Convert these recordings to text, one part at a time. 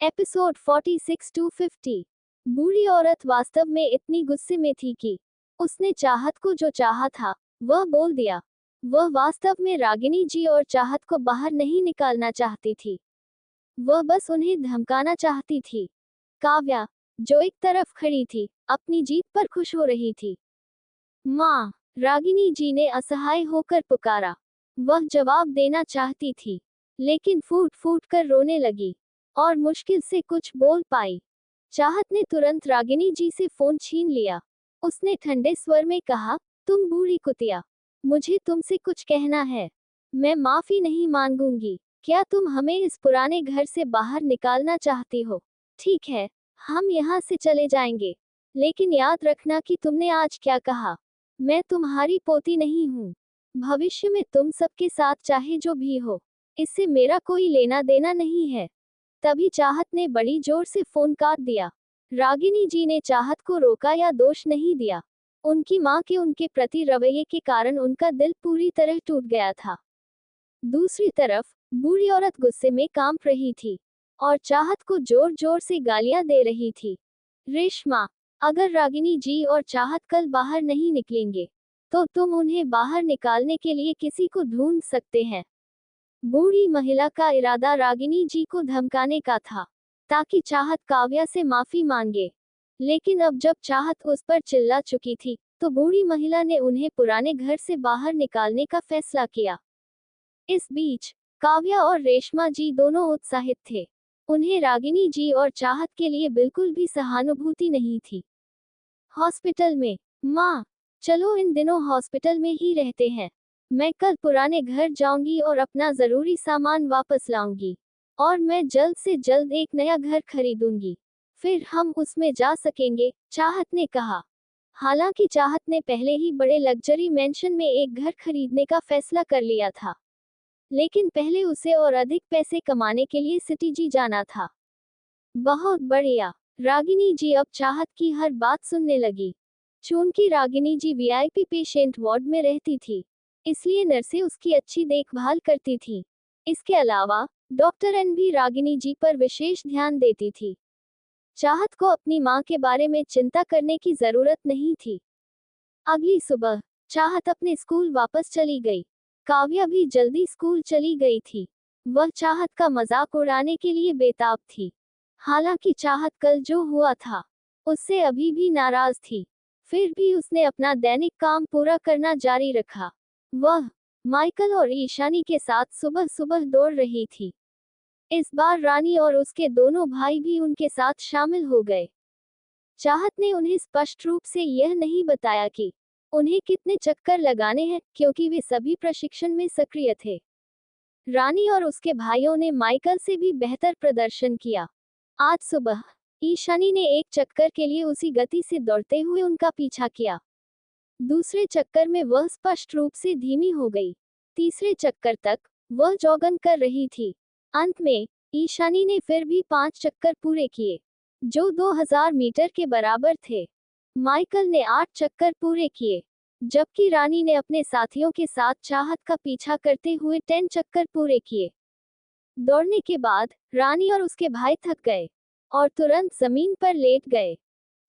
Episode 46 to 50। बूढ़ी औरत वास्तव में इतनी गुस्से में थी कि उसने चाहत को जो चाहा था वह बोल दिया। वह वास्तव में रागिनी जी और चाहत को बाहर नहीं निकालना चाहती थी, वह बस उन्हें धमकाना चाहती थी। काव्या, जो एक तरफ खड़ी थी, अपनी जीत पर खुश हो रही थी। माँ, रागिनी जी ने असहाय होकर पुकारा। वह जवाब देना चाहती थी, लेकिन फूट फूट कर रोने लगी और मुश्किल से कुछ बोल पाई। चाहत ने तुरंत रागिनी जी से फोन छीन लिया। उसने ठंडे स्वर में कहा, तुम बूढ़ी कुतिया, मुझे तुमसे कुछ कहना है। मैं माफी नहीं मांगूंगी। क्या तुम हमें इस पुराने घर से बाहर निकालना चाहती हो? ठीक है, हम यहाँ से चले जाएंगे, लेकिन याद रखना कि तुमने आज क्या कहा। मैं तुम्हारी पोती नहीं हूँ। भविष्य में तुम सबके साथ चाहे जो भी हो, इससे मेरा कोई लेना देना नहीं है। तभी चाहत ने बड़ी जोर से फोन काट दिया। रागिनी जी ने चाहत को रोका या दोष नहीं दिया। उनकी मां के उनके प्रति रवैये के कारण उनका दिल पूरी तरह टूट गया था। दूसरी तरफ बूढ़ी औरत गुस्से में कांप रही थी और चाहत को जोर जोर से गालियां दे रही थी। रेशमा, अगर रागिनी जी और चाहत कल बाहर नहीं निकलेंगे, तो तुम उन्हें बाहर निकालने के लिए किसी को ढूंढ सकते हैं। बूढ़ी महिला का इरादा रागिनी जी को धमकाने का था, ताकि चाहत काव्या से माफी मांगे। लेकिन अब जब चाहत उस पर चिल्ला चुकी थी, तो बूढ़ी महिला ने उन्हें पुराने घर से बाहर निकालने का फैसला किया। इस बीच काव्या और रेशमा जी दोनों उत्साहित थे। उन्हें रागिनी जी और चाहत के लिए बिल्कुल भी सहानुभूति नहीं थी। हॉस्पिटल में, माँ, चलो इन दिनों हॉस्पिटल में ही रहते हैं। मैं कल पुराने घर जाऊंगी और अपना जरूरी सामान वापस लाऊंगी, और मैं जल्द से जल्द एक नया घर खरीदूंगी। फिर हम उसमें जा सकेंगे, चाहत ने कहा। हालांकि चाहत ने पहले ही बड़े लग्जरी मेंशन में एक घर खरीदने का फैसला कर लिया था, लेकिन पहले उसे और अधिक पैसे कमाने के लिए सिटी जी जाना था। बहुत बढ़िया, रागिनी जी अब चाहत की हर बात सुनने लगी। चूंकि रागिनी जी वीआईपी पेशेंट वार्ड में रहती थी, इसलिए नर्सें उसकी अच्छी देखभाल करती थीं। इसके अलावा डॉक्टर एन भी रागिनी जी पर विशेष ध्यान देती थी। चाहत को अपनी मां के बारे में चिंता करने की जरूरत नहीं थी। अगली सुबह चाहत अपने स्कूल वापस चली गई। काव्या भी जल्दी स्कूल चली गई थी। वह चाहत का मजाक उड़ाने के लिए बेताब थी। हालांकि चाहत कल जो हुआ था, उससे अभी भी नाराज थी। फिर भी उसने अपना दैनिक काम पूरा करना जारी रखा। वह माइकल और ईशानी के साथ सुबह सुबह दौड़ रही थी। इस बार रानी और उसके दोनों भाई भी उनके साथ शामिल हो गए। चाहत ने उन्हें स्पष्ट रूप से यह नहीं बताया कि उन्हें कितने चक्कर लगाने हैं, क्योंकि वे सभी प्रशिक्षण में सक्रिय थे। रानी और उसके भाइयों ने माइकल से भी बेहतर प्रदर्शन किया। आज सुबह ईशानी ने एक चक्कर के लिए उसी गति से दौड़ते हुए उनका पीछा किया। दूसरे चक्कर में वह स्पष्ट रूप से धीमी हो गई। तीसरे चक्कर तक वह जॉगिंग कर रही थी। अंत में ईशानी ने फिर भी 5 चक्कर पूरे किए, जो 2000 मीटर के बराबर थे। माइकल ने 8 चक्कर पूरे किए, जबकि रानी ने अपने साथियों के साथ चाहत का पीछा करते हुए 10 चक्कर पूरे किए। दौड़ने के बाद रानी और उसके भाई थक गए और तुरंत जमीन पर लेट गए।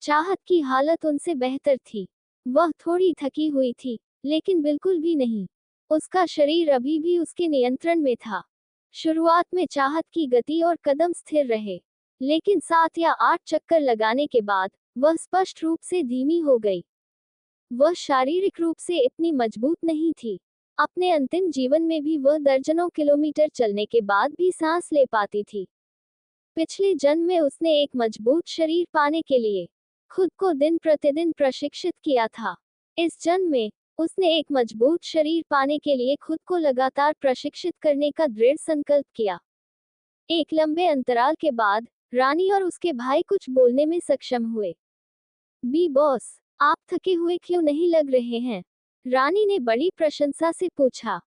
चाहत की हालत उनसे बेहतर थी। वह थोड़ी थकी हुई थी, लेकिन बिल्कुल भी नहीं। उसका शरीर अभी भी उसके नियंत्रण में था। शुरुआत में चाहत की गति और कदम स्थिर रहे, लेकिन 7 या 8 चक्कर लगाने के बाद वह स्पष्ट रूप से धीमी हो गई। वह शारीरिक रूप से इतनी मजबूत नहीं थी। अपने अंतिम जीवन में भी वह दर्जनों किलोमीटर चलने के बाद भी सांस ले पाती थी। पिछले जन्म में उसने एक मजबूत शरीर पाने के लिए खुद को दिन प्रतिदिन प्रशिक्षित किया था। इस जन्म में उसने एक मजबूत शरीर पाने के लिए खुद को लगातार प्रशिक्षित करने का दृढ़ संकल्प किया। एक लंबे अंतराल के बाद रानी और उसके भाई कुछ बोलने में सक्षम हुए। बी बॉस, आप थके हुए क्यों नहीं लग रहे हैं? रानी ने बड़ी प्रशंसा से पूछा।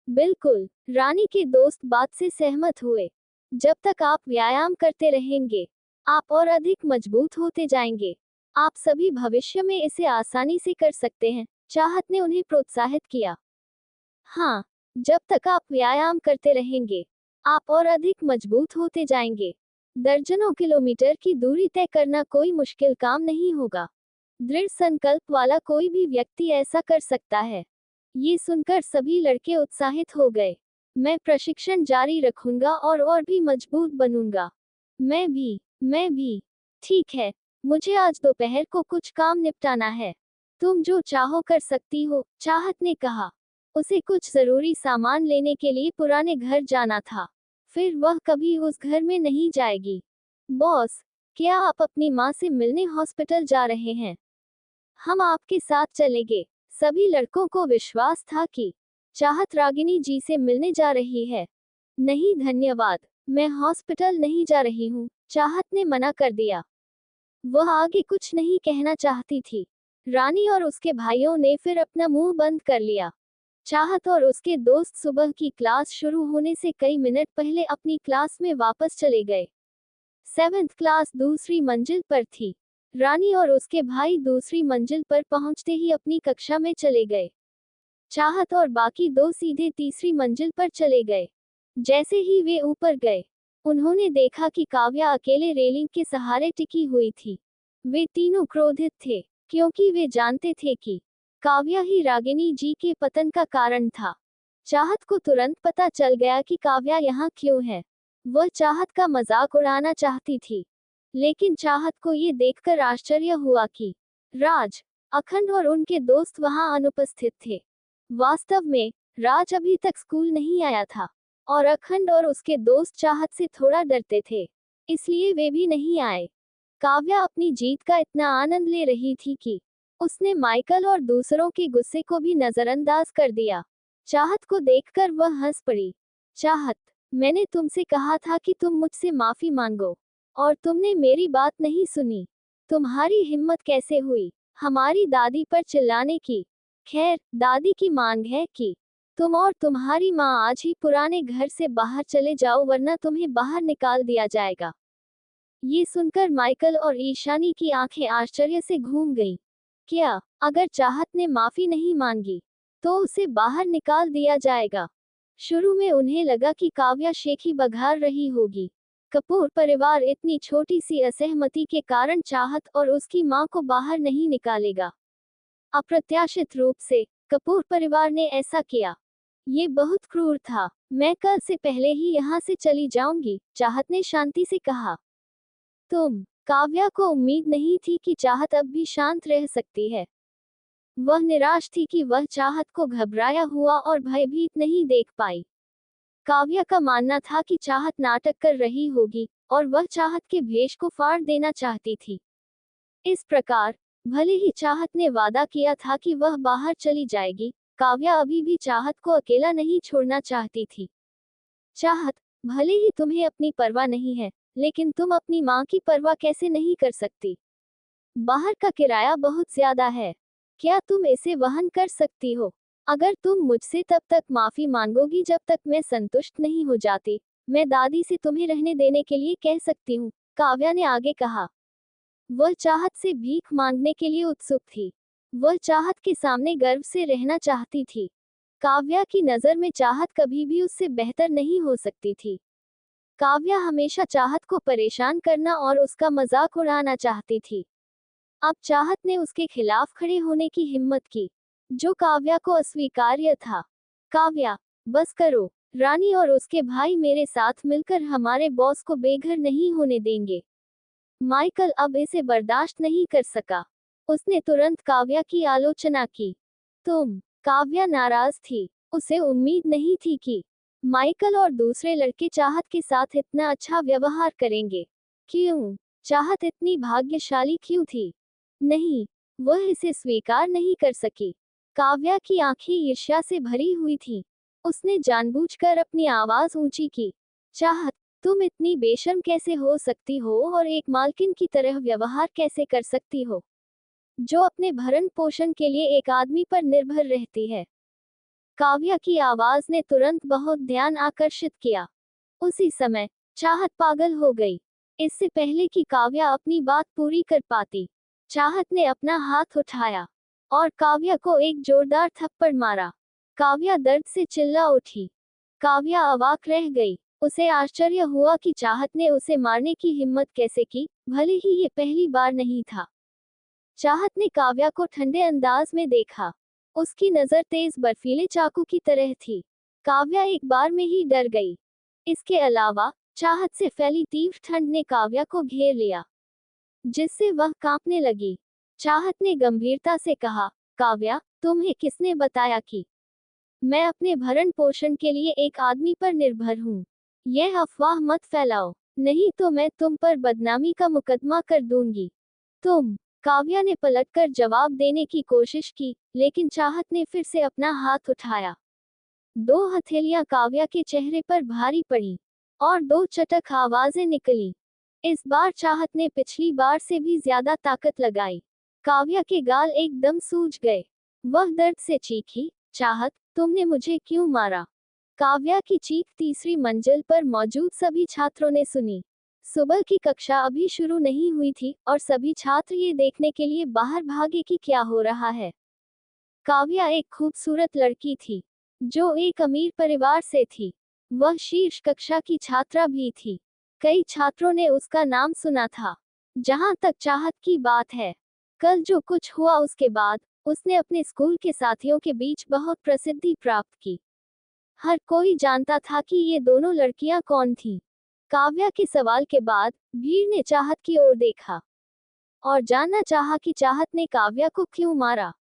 बिल्कुल, रानी के दोस्त बात से सहमत हुए। जब तक आप व्यायाम करते रहेंगे, आप और अधिक मजबूत होते जाएंगे। आप सभी भविष्य में इसे आसानी से कर सकते हैं, चाहत ने उन्हें प्रोत्साहित किया। हाँ, जब तक आप व्यायाम करते रहेंगे, आप और अधिक मजबूत होते जाएंगे। दर्जनों किलोमीटर की दूरी तय करना कोई मुश्किल काम नहीं होगा। दृढ़ संकल्प वाला कोई भी व्यक्ति ऐसा कर सकता है। ये सुनकर सभी लड़के उत्साहित हो गए। मैं प्रशिक्षण जारी रखूंगा और भी मजबूत बनूंगा। मैं भी। ठीक है, मुझे आज दोपहर को कुछ काम निपटाना है। तुम जो चाहो कर सकती हो, चाहत ने कहा। उसे कुछ जरूरी सामान लेने के लिए पुराने घर जाना था। फिर वह कभी उस घर में नहीं जाएगी। बॉस, क्या आप अपनी माँ से मिलने हॉस्पिटल जा रहे हैं? हम आपके साथ चलेंगे। सभी लड़कों को विश्वास था कि चाहत रागिनी जी से मिलने जा रही है। नहीं धन्यवाद, मैं हॉस्पिटल नहीं जा रही हूँ, चाहत ने मना कर दिया। वह आगे कुछ नहीं कहना चाहती थी। रानी और उसके भाइयों ने फिर अपना मुंह बंद कर लिया। चाहत और उसके दोस्त सुबह की क्लास शुरू होने से कई मिनट पहले अपनी क्लास में वापस चले गए। 7th क्लास दूसरी मंजिल पर थी। रानी और उसके भाई दूसरी मंजिल पर पहुंचते ही अपनी कक्षा में चले गए। चाहत और बाकी दो सीधे तीसरी मंजिल पर चले गए। जैसे ही वे ऊपर गए, उन्होंने देखा कि काव्या अकेले रेलिंग के सहारे टिकी हुई थी। वे तीनों क्रोधित थे, क्योंकि वे जानते थे कि काव्या ही रागिनी जी के पतन का कारण था। चाहत को तुरंत पता चल गया कि काव्या यहाँ क्यों है। वह चाहत का मजाक उड़ाना चाहती थी, लेकिन चाहत को ये देखकर आश्चर्य हुआ कि राज, अखंड और उनके दोस्त वहां अनुपस्थित थे। वास्तव में राज अभी तक स्कूल नहीं आया था और अखंड और उसके दोस्त चाहत से थोड़ा डरते थे, इसलिए वे भी नहीं आए। काव्या अपनी जीत का इतना आनंद ले रही थी कि उसने माइकल और दूसरों के गुस्से को भी नजरअंदाज कर दिया। चाहत को देखकर वह हंस पड़ी। चाहत, मैंने तुमसे कहा था कि तुम मुझसे माफी मांगो, और तुमने मेरी बात नहीं सुनी। तुम्हारी हिम्मत कैसे हुई हमारी दादी पर चिल्लाने की? खैर, दादी की मांग है कि तुम और तुम्हारी माँ आज ही पुराने घर से बाहर चले जाओ, वरना तुम्हें बाहर निकाल दिया जाएगा। ये सुनकर माइकल और ईशानी की आंखें आश्चर्य से घूम गईं। क्या, अगर चाहत ने माफी नहीं मांगी तो उसे बाहर निकाल दिया जाएगा? शुरू में उन्हें लगा कि काव्या शेखी बघार रही होगी। कपूर परिवार इतनी छोटी सी असहमति के कारण चाहत और उसकी मां को बाहर नहीं निकालेगा। अप्रत्याशित रूप से कपूर परिवार ने ऐसा किया। ये बहुत क्रूर था। मैं कल से पहले ही यहाँ से चली जाऊंगी, चाहत ने शांति से कहा। काव्या को उम्मीद नहीं थी कि चाहत अब भी शांत रह सकती है। वह निराश थी कि वह चाहत को घबराया हुआ और भयभीत नहीं देख पाई। काव्या का मानना था कि चाहत नाटक कर रही होगी और वह चाहत के भेष को फाड़ देना चाहती थी। इस प्रकार, भले ही चाहत ने वादा किया था कि वह बाहर चली जाएगी, काव्या अभी भी चाहत को अकेला नहीं छोड़ना चाहती थी। चाहत, भले ही तुम्हें अपनी परवाह नहीं है, लेकिन तुम अपनी माँ की परवाह कैसे नहीं कर सकती? बाहर का किराया बहुत ज्यादा है, क्या तुम इसे वहन कर सकती हो? अगर तुम मुझसे तब तक माफी मांगोगी जब तक मैं संतुष्ट नहीं हो जाती, मैं दादी से तुम्हें रहने देने के लिए कह सकती हूँ, काव्या ने आगे कहा। वह चाहत से भीख मांगने के लिए उत्सुक थी। वह चाहत के सामने गर्व से रहना चाहती थी। काव्या की नजर में चाहत कभी भी उससे बेहतर नहीं हो सकती थी। काव्या हमेशा चाहत को परेशान करना और उसका मजाक उड़ाना चाहती थी। अब चाहत ने उसके खिलाफ खड़े होने की हिम्मत की, जो काव्या को अस्वीकार्य था। काव्या, बस करो। रानी और उसके भाई मेरे साथ मिलकर हमारे बॉस को बेघर नहीं होने देंगे। माइकल अब इसे बर्दाश्त नहीं कर सका। उसने तुरंत काव्या की आलोचना की। काव्या नाराज थी। उसे उम्मीद नहीं थी कि माइकल और दूसरे लड़के चाहत के साथ इतना अच्छा व्यवहार करेंगे। क्यों? चाहत इतनी भाग्यशाली क्यों थी? नहीं, वह इसे स्वीकार नहीं कर सकी। काव्या की आंखें ईर्ष्या से भरी हुई थीं। उसने जानबूझकर अपनी आवाज ऊंची की। चाहत, तुम इतनी बेशर्म कैसे हो सकती हो और एक मालकिन की तरह व्यवहार कैसे कर सकती हो, जो अपने भरण पोषण के लिए एक आदमी पर निर्भर रहती है? काव्या की आवाज ने तुरंत बहुत ध्यान आकर्षित किया। उसी समय चाहत पागल हो गई। इससे पहले कि काव्या अपनी बात पूरी कर पाती, चाहत ने अपना हाथ उठाया और काव्या को एक जोरदार थप्पड़ मारा। काव्या दर्द से चिल्ला उठी। काव्या अवाक रह गई। उसे आश्चर्य हुआ कि चाहत ने उसे मारने की हिम्मत कैसे की, भले ही ये पहली बार नहीं था। चाहत ने काव्या को ठंडे अंदाज में देखा। उसकी नजर तेज बर्फीले चाकू की तरह थी। काव्या एक बार में ही डर गई। इसके अलावा चाहत से फैली तीव्र ठंड ने काव्या को घेर लिया, जिससे वह कांपने लगी। चाहत ने गंभीरता से कहा, काव्या, तुम्हें किसने बताया कि मैं अपने भरण पोषण के लिए एक आदमी पर निर्भर हूँ? यह अफवाह मत फैलाओ, नहीं तो मैं तुम पर बदनामी का मुकदमा कर दूंगी। तुम। काव्या ने पलटकर जवाब देने की कोशिश की, लेकिन चाहत ने फिर से अपना हाथ उठाया। 2 हथेलियां काव्या के चेहरे पर भारी पड़ी और 2 चटक आवाजें निकली। इस बार चाहत ने पिछली बार से भी ज्यादा ताकत लगाई। काव्या के गाल एकदम सूज गए। वह दर्द से चीखी, चाहत, तुमने मुझे क्यों मारा? काव्या की चीख तीसरी मंजिल पर मौजूद सभी छात्रों ने सुनी। सुबह की कक्षा अभी शुरू नहीं हुई थी और सभी छात्र ये देखने के लिए बाहर भागे कि क्या हो रहा है। काव्या एक खूबसूरत लड़की थी, जो एक अमीर परिवार से थी। वह शीर्ष कक्षा की छात्रा भी थी। कई छात्रों ने उसका नाम सुना था। जहां तक चाहत की बात है, कल जो कुछ हुआ उसके बाद उसने अपने स्कूल के साथियों के बीच बहुत प्रसिद्धि प्राप्त की। हर कोई जानता था कि ये दोनों लड़कियां कौन थीं। काव्या के सवाल के बाद भीड़ ने चाहत की ओर देखा और जानना चाहा कि चाहत ने काव्या को क्यों मारा।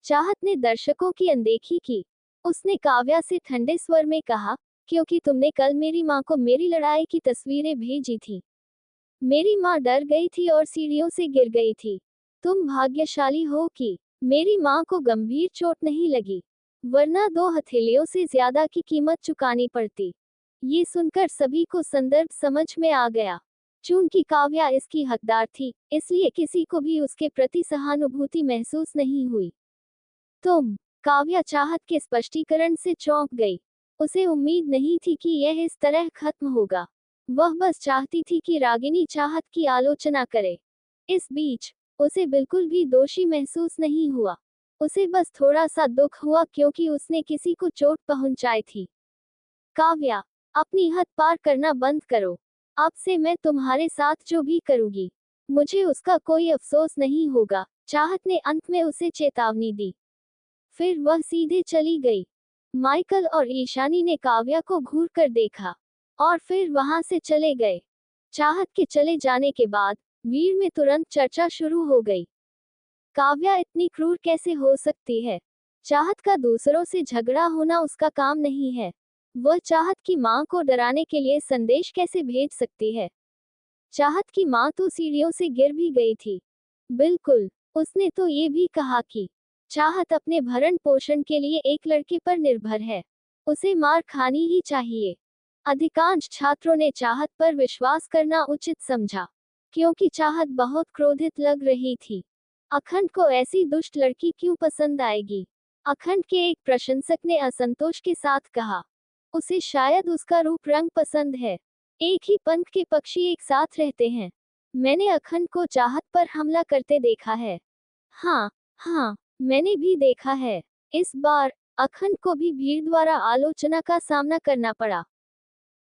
चाहत ने दर्शकों की अनदेखी की। उसने काव्या से ठंडे स्वर में कहा, क्योंकि तुमने कल मेरी माँ को मेरी लड़ाई की तस्वीरें भेजी थी। मेरी माँ डर गई थी और सीढ़ियों से गिर गई थी। तुम भाग्यशाली हो कि मेरी माँ को गंभीर चोट नहीं लगी, वरना 2 हथेलियों से ज्यादा की कीमत चुकानी पड़ती। ये सुनकर सभी को संदर्भ समझ में आ गया। चूंकि काव्या इसकी हकदार थी, इसलिए किसी को भी उसके प्रति सहानुभूति महसूस नहीं हुई। काव्या चाहत के स्पष्टीकरण से चौंक गई। उसे उम्मीद नहीं थी कि यह इस तरह खत्म होगा। वह बस चाहती थी कि रागिनी चाहत की आलोचना करे। इस बीच उसे बिल्कुल भी दोषी महसूस नहीं हुआ। उसे बस थोड़ा सा दुख हुआ क्योंकि उसने किसी को चोट पहुंचाई थी। काव्या, अपनी हद पार करना बंद करो। अब से मैं तुम्हारे साथ जो भी करूंगी, मुझे उसका कोई अफसोस नहीं होगा, चाहत ने अंत में उसे चेतावनी दी। फिर वह सीधे चली गई। माइकल और ईशानी ने काव्या को घूर कर देखा और फिर वहां से चले गए। चाहत के चले जाने के बाद भीड़ में तुरंत चर्चा शुरू हो गई। काव्या इतनी क्रूर कैसे हो सकती है? चाहत का दूसरों से झगड़ा होना उसका काम नहीं है। वह चाहत की मां को डराने के लिए संदेश कैसे भेज सकती है? चाहत की मां तो सीढ़ियों से गिर भी गई थी। बिल्कुल, उसने तो ये भी कहा कि चाहत अपने भरण पोषण के लिए एक लड़के पर निर्भर है। उसे मार खानी ही चाहिए। अधिकांश छात्रों ने चाहत पर विश्वास करना उचित समझा, क्योंकि चाहत बहुत क्रोधित लग रही थी। अखंड को ऐसी दुष्ट लड़की क्यों पसंद आएगी? अखंड के एक प्रशंसक ने असंतोष के साथ कहा, उसे शायद उसका रूप रंग पसंद है। एक ही पंख के पक्षी एक साथ रहते हैं। मैंने अखंड को चाहत पर हमला करते देखा है। हाँ, मैंने भी देखा है। इस बार अखंड को भी भीड़ द्वारा आलोचना का सामना करना पड़ा।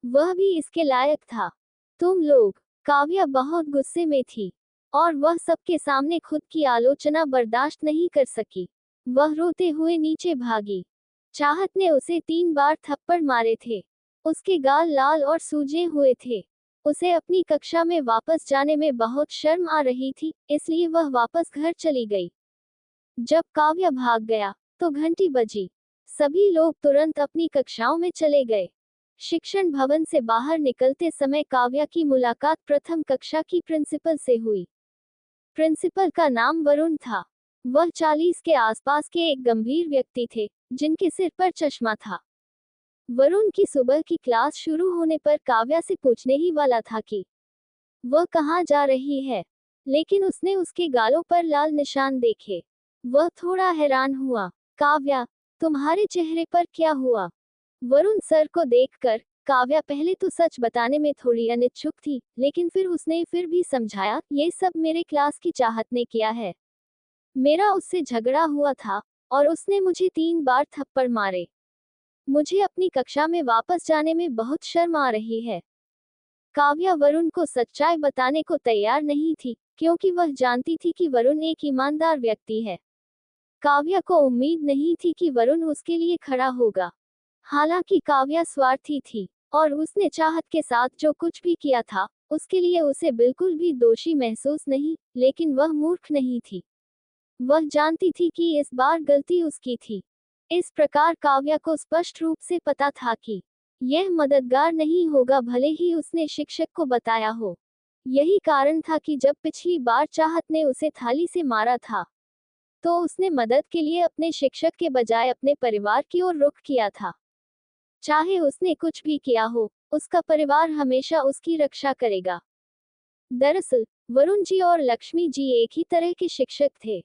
वह भी इसके लायक था। तुम लोग। काव्या बहुत गुस्से में थी और वह सबके सामने खुद की आलोचना बर्दाश्त नहीं कर सकी। वह रोते हुए नीचे भागी। चाहत ने उसे 3 बार थप्पड़ मारे थे। उसके गाल लाल और सूजे हुए थे। उसे अपनी कक्षा में वापस जाने में बहुत शर्म आ रही थी, इसलिए वह वापस घर चली गई। जब काव्या भाग गया तो घंटी बजी। सभी लोग तुरंत अपनी कक्षाओं में चले गए। शिक्षण भवन से बाहर निकलते समय काव्या की मुलाकात प्रथम कक्षा की प्रिंसिपल से हुई। प्रिंसिपल का नाम वरुण था। वह 40 के आसपास के एक गंभीर व्यक्ति थे, जिनके सिर पर चश्मा था। वरुण की सुबह की क्लास शुरू होने पर काव्या से पूछने ही वाला था कि वह कहाँ जा रही है, लेकिन उसने उसके गालों पर लाल निशान देखे। वह थोड़ा हैरान हुआ। काव्या, तुम्हारे चेहरे पर क्या हुआ? वरुण सर को देखकर काव्या पहले तो सच बताने में थोड़ी अनिच्छुक थी, लेकिन फिर उसने फिर भी समझाया, ये सब मेरे क्लास की चाहत ने किया है। मेरा उससे झगड़ा हुआ था और उसने मुझे 3 बार थप्पड़ मारे। मुझे अपनी कक्षा में वापस जाने में बहुत शर्म आ रही है। काव्या वरुण को सच्चाई बताने को तैयार नहीं थी, क्योंकि वह जानती थी कि वरुण एक ईमानदार व्यक्ति है। काव्या को उम्मीद नहीं थी कि वरुण उसके लिए खड़ा होगा। हालांकि काव्या स्वार्थी थी, और उसने चाहत के साथ जो कुछ भी किया था, उसके लिए उसे बिल्कुल भी दोषी महसूस नहीं, लेकिन वह मूर्ख नहीं थी। वह जानती थी कि इस बार गलती उसकी थी। इस प्रकार काव्या को स्पष्ट रूप से पता था कि यह मददगार नहीं होगा, भले ही उसने शिक्षक को बताया हो। यही कारण था कि जब पिछली बार चाहत ने उसे थाली से मारा था, तो उसने मदद के लिए अपने शिक्षक के बजाय अपने परिवार की ओर रुख किया था। चाहे उसने कुछ भी किया हो, उसका परिवार हमेशा उसकी रक्षा करेगा। दरअसल वरुण जी और लक्ष्मी जी एक ही तरह के शिक्षक थे।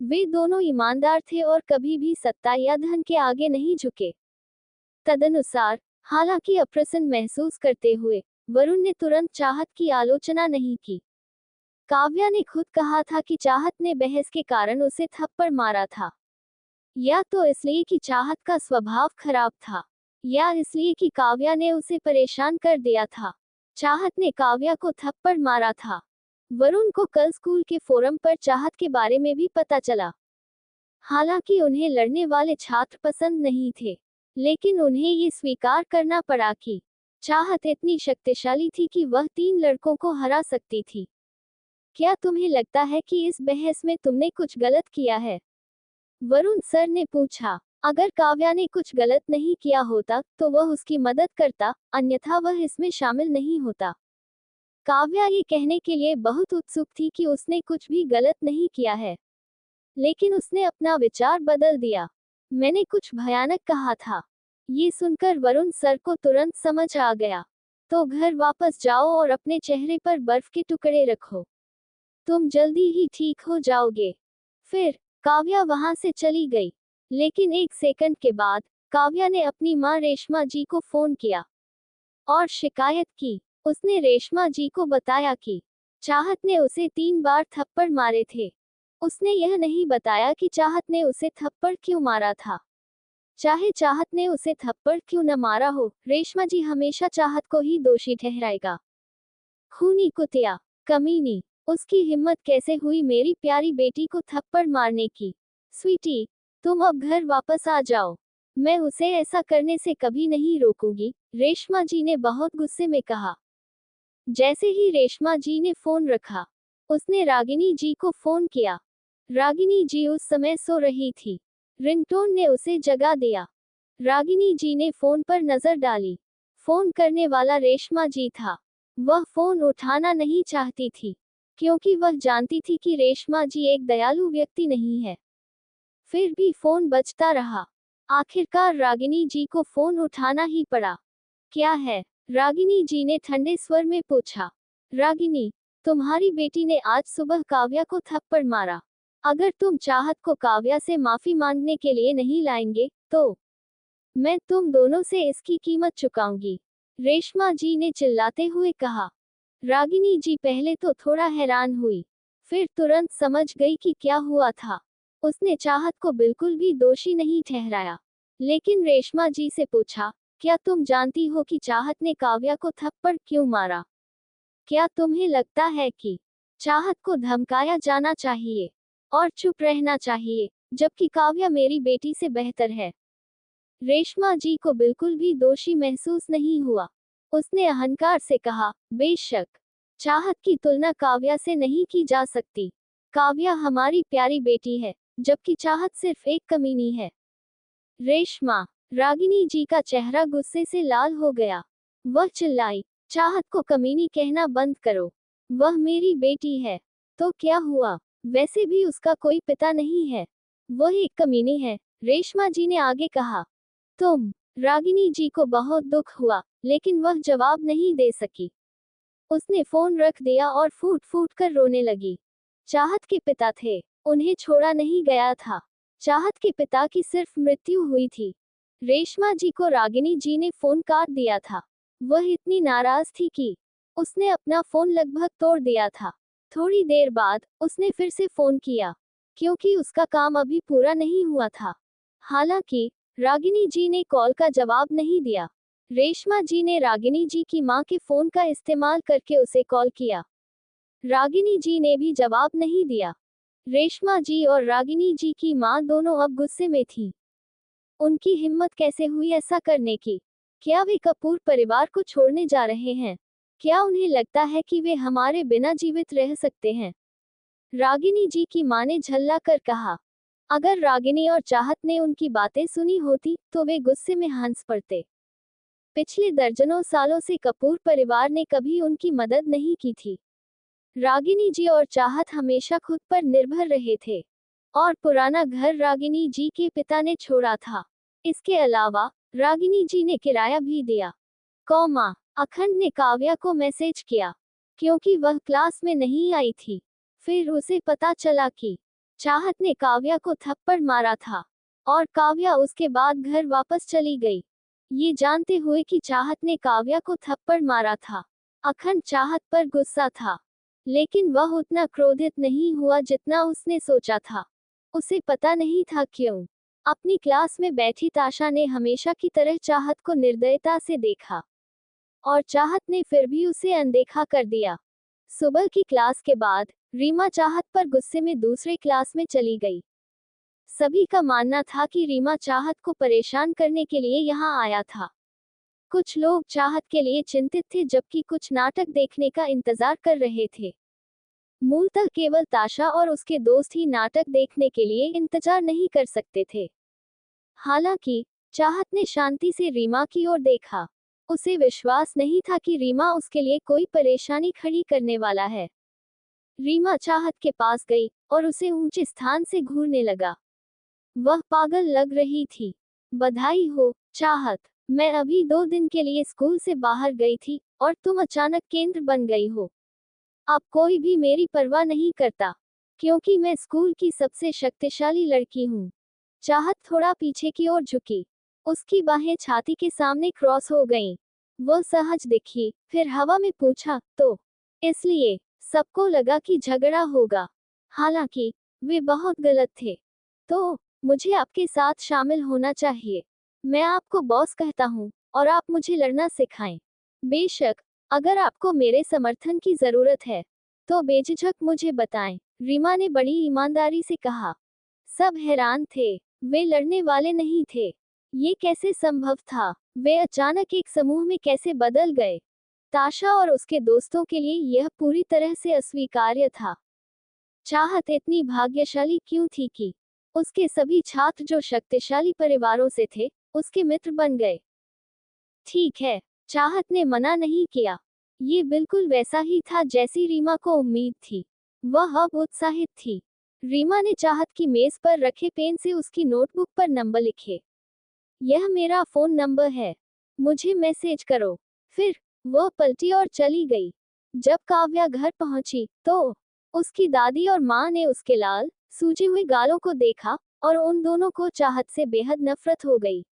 वे दोनों ईमानदार थे और कभी भी सत्ता या धन के आगे नहीं झुके। तदनुसार, हालांकि अप्रसन्न महसूस करते हुए, वरुण ने तुरंत चाहत की आलोचना नहीं की। काव्या ने खुद कहा था कि चाहत ने बहस के कारण उसे थप्पड़ मारा था। या तो इसलिए कि चाहत का स्वभाव खराब था, या इसलिए कि काव्या ने उसे परेशान कर दिया था। चाहत ने काव्या को थप्पड़ मारा था। वरुण को कल स्कूल के फोरम पर चाहत के बारे में भी पता चला। हालांकि उन्हें लड़ने वाले छात्र पसंद नहीं थे, लेकिन उन्हें ये स्वीकार करना पड़ा कि चाहत इतनी शक्तिशाली थी कि वह 3 लड़कों को हरा सकती थी। क्या तुम्हें लगता है कि इस बहस में तुमने कुछ गलत किया है? वरुण सर ने पूछा। अगर काव्या ने कुछ गलत नहीं किया होता, तो वह उसकी मदद करता, अन्यथा वह इसमें शामिल नहीं होता। काव्या ये कहने के लिए बहुत उत्सुक थी कि उसने कुछ भी गलत नहीं किया है, लेकिन उसने अपना विचार बदल दिया। मैंने कुछ भयानक कहा था। ये सुनकर वरुण सर को तुरंत समझ आ गया। तो घर वापस जाओ और अपने चेहरे पर बर्फ के टुकड़े रखो। तुम जल्दी ही ठीक हो जाओगे। फिर काव्या वहां से चली गई। लेकिन 1 सेकंड के बाद काव्या ने अपनी मां रेशमा जी को फोन किया और शिकायत की। उसने रेशमा जी को बताया कि चाहत ने उसे 3 बार थप्पड़ मारे थे। उसने यह नहीं बताया कि चाहत ने उसे थप्पड़ क्यों मारा था। चाहे चाहत ने उसे थप्पड़ क्यों न मारा हो, रेशमा जी हमेशा चाहत को ही दोषी ठहराएगा। खूनी कुतिया, कमीनी, उसकी हिम्मत कैसे हुई मेरी प्यारी बेटी को थप्पड़ मारने की। स्वीटी, तुम अब घर वापस आ जाओ। मैं उसे ऐसा करने से कभी नहीं रोकूंगी, रेशमा जी ने बहुत गुस्से में कहा। जैसे ही रेशमा जी ने फोन रखा, उसने रागिनी जी को फोन किया। रागिनी जी उस समय सो रही थी। रिंगटोन ने उसे जगा दिया। रागिनी जी ने फोन पर नजर डाली। फोन करने वाला रेशमा जी था। वह फोन उठाना नहीं चाहती थी, क्योंकि वह जानती थी कि रेशमा जी एक दयालु व्यक्ति नहीं है। फिर भी फोन बजता रहा। आखिरकार रागिनी जी को फोन उठाना ही पड़ा। क्या है? रागिनी जी ने ठंडे स्वर में पूछा। रागिनी, तुम्हारी बेटी ने आज सुबह काव्या को थप्पड़ मारा। अगर तुम चाहत को काव्या से माफी मांगने के लिए नहीं लाएंगे, तो मैं तुम दोनों से इसकी कीमत चुकाऊंगी, रेशमा जी ने चिल्लाते हुए कहा। रागिनी जी पहले तो थोड़ा हैरान हुई, फिर तुरंत समझ गई कि क्या हुआ था। उसने चाहत को बिल्कुल भी दोषी नहीं ठहराया, लेकिन रेशमा जी से पूछा, क्या तुम जानती हो कि चाहत ने काव्या को थप्पड़ क्यों मारा? क्या तुम्हें लगता है कि चाहत को धमकाया जाना चाहिए और चुप रहना चाहिए, जबकि काव्या मेरी बेटी से बेहतर है? रेशमा जी को बिल्कुल भी दोषी महसूस नहीं हुआ। उसने अहंकार से कहा, बेशक चाहत की तुलना काव्या से नहीं की जा सकती। काव्या हमारी प्यारी बेटी है, जबकि चाहत सिर्फ एक कमीनी है। रेशमा, रागिनी जी का चेहरा गुस्से से लाल हो गया। वह चिल्लाई, चाहत को कमीनी कहना बंद करो। वह मेरी बेटी है। तो क्या हुआ? वैसे भी उसका कोई पिता नहीं है। वह एक कमीनी है, रेशमा जी ने आगे कहा। तुम, रागिनी जी को बहुत दुख हुआ, लेकिन वह जवाब नहीं दे सकी। उसने फोन रख दिया और फूट फूट कर रोने लगी। चाहत के पिता थे, उन्हें छोड़ा नहीं गया था। चाहत के पिता की सिर्फ मृत्यु हुई थी। रेशमा जी को रागिनी जी ने फोन काट दिया था। वह इतनी नाराज थी कि उसने अपना फोन लगभग तोड़ दिया था। थोड़ी देर बाद उसने फिर से फोन किया, क्योंकि उसका काम अभी पूरा नहीं हुआ था। हालांकि रागिनी जी ने कॉल का जवाब नहीं दिया। रेशमा जी ने रागिनी जी की मां के फोन का इस्तेमाल करके उसे कॉल किया। रागिनी जी ने भी जवाब नहीं दिया। रेशमा जी और रागिनी जी की मां दोनों अब गुस्से में थीं। उनकी हिम्मत कैसे हुई ऐसा करने की? क्या वे कपूर परिवार को छोड़ने जा रहे हैं? क्या उन्हें लगता है कि वे हमारे बिना जीवित रह सकते हैं? रागिनी जी की मां ने झल्ला कर कहा। अगर रागिनी और चाहत ने उनकी बातें सुनी होती तो वे गुस्से में हंस पड़ते। पिछले दर्जनों सालों से कपूर परिवार ने कभी उनकी मदद नहीं की थी। रागिनी जी और चाहत हमेशा खुद पर निर्भर रहे थे और पुराना घर रागिनी जी के पिता ने छोड़ा था। इसके अलावा रागिनी जी ने किराया भी दिया। अखंड ने काव्या को मैसेज किया क्योंकि वह क्लास में नहीं आई थी। फिर उसे पता चला कि चाहत ने काव्या को थप्पड़ मारा था और काव्या उसके बाद घर वापस चली गई। ये जानते हुए कि चाहत ने काव्या को थप्पड़ मारा था, अखंड चाहत पर गुस्सा था, लेकिन वह उतना क्रोधित नहीं हुआ जितना उसने सोचा था। उसे पता नहीं था क्यों। अपनी क्लास में बैठी ताशा ने हमेशा की तरह चाहत को निर्दयता से देखा और चाहत ने फिर भी उसे अनदेखा कर दिया। सुबह की क्लास के बाद रीमा चाहत पर गुस्से में दूसरे क्लास में चली गई। सभी का मानना था कि रीमा चाहत को परेशान करने के लिए यहाँ आया था। कुछ लोग चाहत के लिए चिंतित थे जबकि कुछ नाटक देखने का इंतजार कर रहे थे। मूलतः केवल ताशा और उसके दोस्त ही नाटक देखने के लिए इंतजार नहीं कर सकते थे। हालांकि चाहत ने शांति से रीमा की ओर देखा। उसे विश्वास नहीं था कि रीमा उसके लिए कोई परेशानी खड़ी करने वाला है। रीमा चाहत के पास गई और उसे ऊंचे स्थान से घूरने लगा। वह पागल लग रही थी। बधाई हो, चाहत। मैं अभी 2 दिन के लिए स्कूल से बाहर गई थी और तुम अचानक केंद्र बन गई हो। अब कोई भी मेरी परवाह नहीं करता, क्योंकि मैं स्कूल की सबसे शक्तिशाली लड़की हूँ। चाहत थोड़ा पीछे की ओर झुकी। उसकी बाहें छाती के सामने क्रॉस हो गईं। वह सहज दिखी, फिर हवा में पूछा, तो? इसलिए सबको लगा कि झगड़ा होगा। हालांकि वे बहुत गलत थे। तो मुझे आपके साथ शामिल होना चाहिए। मैं आपको बॉस कहता हूँ और आप मुझे लड़ना सिखाएं। बेशक, अगर आपको मेरे समर्थन की जरूरत है तो बेझिझक मुझे बताएं, रीमा ने बड़ी ईमानदारी से कहा। सब हैरान थे। वे लड़ने वाले नहीं थे। ये कैसे संभव था? वे अचानक एक समूह में कैसे बदल गए? ताशा और उसके दोस्तों के लिए यह पूरी तरह से अस्वीकार्य था। चाहत इतनी भाग्यशाली क्यों थी कि उसके सभी छात्र जो शक्तिशाली परिवारों से थे, उसके मित्र बन गए। ठीक है, चाहत ने मना नहीं किया। ये बिल्कुल वैसा ही था जैसी रीमा को उम्मीद थी। वह अब उत्साहित थी। रीमा ने चाहत की मेज पर रखे पेन से उसकी नोटबुक पर नंबर लिखे। यह मेरा फोन नंबर है, मुझे मैसेज करो। फिर वह पलटी और चली गई। जब काव्या घर पहुंची तो उसकी दादी और माँ ने उसके लाल, सूजे हुए गालों को देखा और उन दोनों को चाहत से बेहद नफरत हो गई।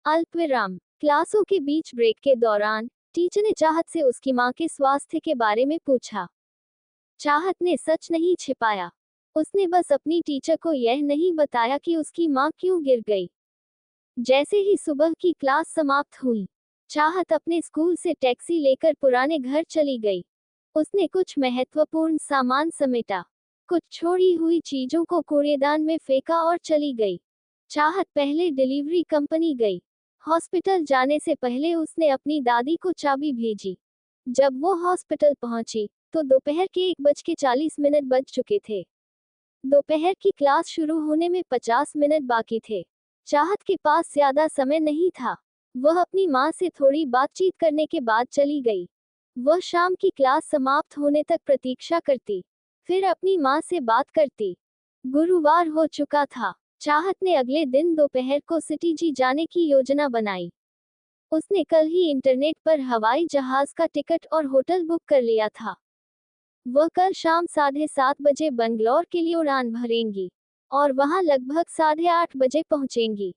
अल्पविराम। क्लासों के बीच ब्रेक के दौरान टीचर ने चाहत से उसकी मां के स्वास्थ्य के बारे में पूछा। चाहत ने सच नहीं छिपाया। उसने बस अपनी टीचर को यह नहीं बताया कि उसकी मां क्यों गिर गई। जैसे ही सुबह की क्लास समाप्त हुई, चाहत अपने स्कूल से टैक्सी लेकर पुराने घर चली गई। उसने कुछ महत्वपूर्ण सामान समेटा, कुछ छोड़ी हुई चीजों को कूड़ेदान में फेंका और चली गई। चाहत पहले डिलीवरी कंपनी गई। हॉस्पिटल जाने से पहले उसने अपनी दादी को चाबी भेजी। जब वो हॉस्पिटल पहुंची तो दोपहर के 1:40 बज चुके थे। दोपहर की क्लास शुरू होने में 50 मिनट बाकी थे। चाहत के पास ज्यादा समय नहीं था। वह अपनी माँ से थोड़ी बातचीत करने के बाद चली गई। वह शाम की क्लास समाप्त होने तक प्रतीक्षा करती, फिर अपनी माँ से बात करती। गुरुवार हो चुका था। चाहत ने अगले दिन दोपहर को सिटी जी जाने की योजना बनाई। उसने कल ही इंटरनेट पर हवाई जहाज का टिकट और होटल बुक कर लिया था। वह कल शाम 7:30 बजे बंगलौर के लिए उड़ान भरेंगी और वहां लगभग 8:30 बजे पहुंचेंगी।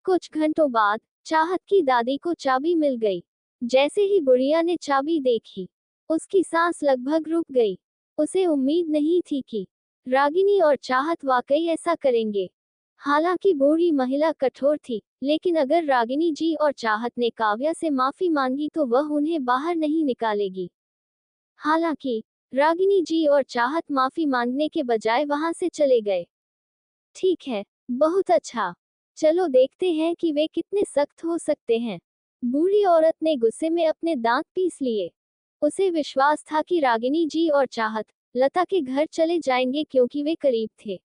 कुछ घंटों बाद चाहत की दादी को चाबी मिल गई। जैसे ही बुढ़िया ने चाबी देखी, उसकी सांस लगभग रुक गई। उसे उम्मीद नहीं थी कि रागिनी और चाहत वाकई ऐसा करेंगे। हालांकि बूढ़ी महिला कठोर थी, लेकिन अगर रागिनी जी और चाहत ने काव्या से माफी मांगी तो वह उन्हें बाहर नहीं निकालेगी। हालांकि रागिनी जी और चाहत माफी मांगने के बजाय वहां से चले गए। ठीक है, बहुत अच्छा। चलो देखते हैं कि वे कितने सख्त हो सकते हैं। बूढ़ी औरत ने गुस्से में अपने दांत पीस लिए। उसे विश्वास था कि रागिनी जी और चाहत लता के घर चले जाएंगे क्योंकि वे करीब थे।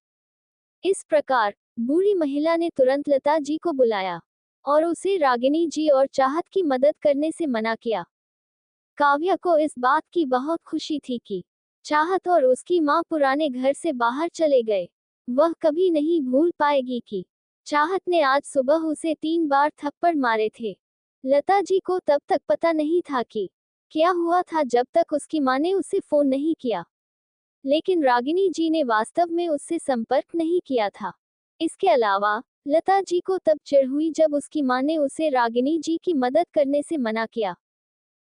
इस प्रकार बूढ़ी महिला ने तुरंत लता जी को बुलाया और उसे रागिनी जी और चाहत की मदद करने से मना किया। काव्या को इस बात की बहुत खुशी थी कि चाहत और उसकी मां पुराने घर से बाहर चले गए। वह कभी नहीं भूल पाएगी कि चाहत ने आज सुबह उसे 3 बार थप्पड़ मारे थे। लता जी को तब तक पता नहीं था कि क्या हुआ था जब तक उसकी मां ने उसे फोन नहीं किया। लेकिन रागिनी जी ने वास्तव में उससे संपर्क नहीं किया था। इसके अलावा लता जी को तब चिढ़ हुई जब उसकी मां ने उसे रागिनी जी की मदद करने से मना किया।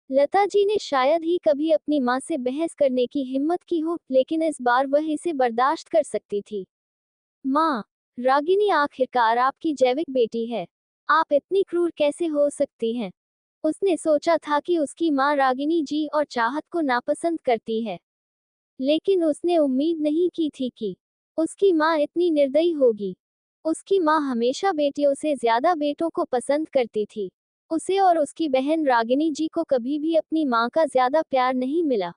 लता जी ने शायद ही कभी अपनी मां से बहस करने की हिम्मत की हो, लेकिन इस बार वह इसे बर्दाश्त कर सकती थी। मां, रागिनी आखिरकार आपकी जैविक बेटी है। आप इतनी क्रूर कैसे हो सकती हैं? उसने सोचा था कि उसकी मां रागिनी जी और चाहत को नापसंद करती है, लेकिन उसने उम्मीद नहीं की थी कि उसकी मां इतनी निर्दयी होगी। उसकी मां हमेशा बेटियों से ज्यादा बेटों को पसंद करती थी। उसे और उसकी बहन रागिनी जी को कभी भी अपनी मां का ज्यादा प्यार नहीं मिला।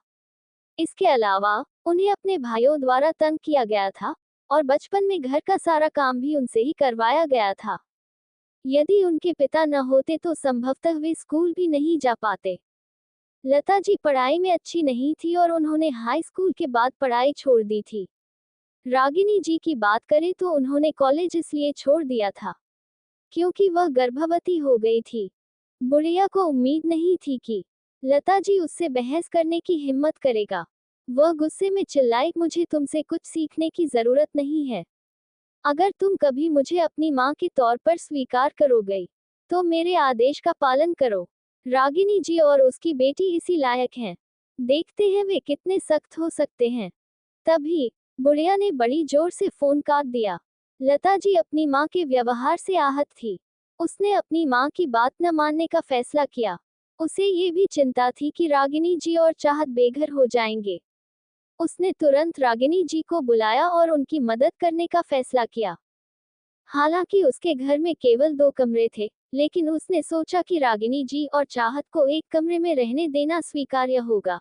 इसके अलावा उन्हें अपने भाइयों द्वारा तंग किया गया था और बचपन में घर का सारा काम भी उनसे ही करवाया गया था। यदि उनके पिता न होते तो संभवतः वे स्कूल भी नहीं जा पाते। लता जी पढ़ाई में अच्छी नहीं थी और उन्होंने हाई स्कूल के बाद पढ़ाई छोड़ दी थी। रागिनी जी की बात करें तो उन्होंने कॉलेज इसलिए छोड़ दिया था क्योंकि वह गर्भवती हो गई थी। बुढ़िया को उम्मीद नहीं थी कि लता जी उससे बहस करने की हिम्मत करेगा। वह गुस्से में चिल्लाई, मुझे तुमसे कुछ सीखने की जरूरत नहीं है। अगर तुम कभी मुझे अपनी मां के तौर पर स्वीकार करोगे तो मेरे आदेश का पालन करो। रागिनी जी और उसकी बेटी इसी लायक हैं। देखते हैं वे कितने सख्त हो सकते हैं। तभी बुढ़िया ने बड़ी जोर से फोन काट दिया। लता जी अपनी मां के व्यवहार से आहत थी। उसने अपनी मां की बात न मानने का फैसला किया। उसे ये भी चिंता थी कि रागिनी जी और चाहत बेघर हो जाएंगे। उसने तुरंत रागिनी जी को बुलाया और उनकी मदद करने का फैसला किया। हालांकि उसके घर में केवल 2 कमरे थे, लेकिन उसने सोचा कि रागिनी जी और चाहत को एक कमरे में रहने देना स्वीकार्य होगा।